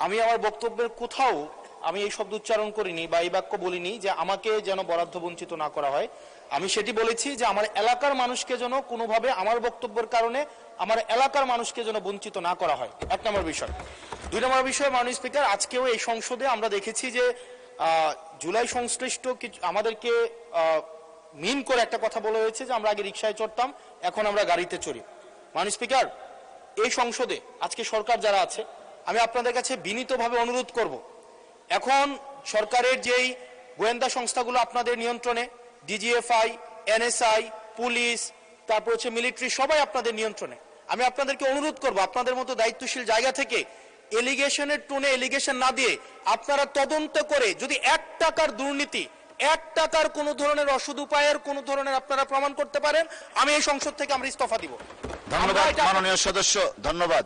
আমি আমার বক্তব্যের কোথাও আমি এই শব্দ উচ্চারণ করিনি বা এই বাক্য বলিনি যে আমাকে যেন বরাদ্দ বঞ্চিত না করা হয়। আমি সেটি বলেছি যে আমার এলাকার মানুষকে যেন কোনোভাবে আমার বক্তব্যের কারণে আমার এলাকার মানুষকে যেন বঞ্চিত না করা হয়, 1 নম্বর বিষয়। 2 নম্বর বিষয়, মাননীয় স্পিকার, আজকেও এই সংসদে আমরা দেখেছি যে জুলাই সংশ্লিষ্ট কিছু আমাদেরকে মিন করে একটা কথা বলা হয়েছে যে আমরা আগে রিকশায় চড়তাম, এখন আমরা গাড়িতে চড়ি। মাননীয় স্পিকার, এই সংসদে আজকে সরকার যারা আছে, আমি আপনাদের কাছে বিনীতভাবে অনুরোধ করব, এখন সরকারের যেই গোয়েন্দা সংস্থাগুলো আপনাদের নিয়ন্ত্রণে, ডিজিএফআই, এনএসআই, পুলিশ, তারপর হচ্ছে মিলিটারি, সবাই আপনাদের নিয়ন্ত্রণে। আমি আপনাদেরকে অনুরোধ করব, আপনাদের মতো দায়িত্বশীল জায়গা থেকে এলিগেশনের টোনে এলিগেশন না দিয়ে আপনারা তদন্ত করে যদি 1 টাকার দুর্নীতি, 1 টাকার কোনো ধরনের অসৎ উপায়ের কোনো ধরনের আপনারা প্রমাণ করতে পারেন, আমি এই সংসদ থেকে আমরা ইস্তফা দিব। ধন্যবাদ মাননীয় সদস্য, ধন্যবাদ।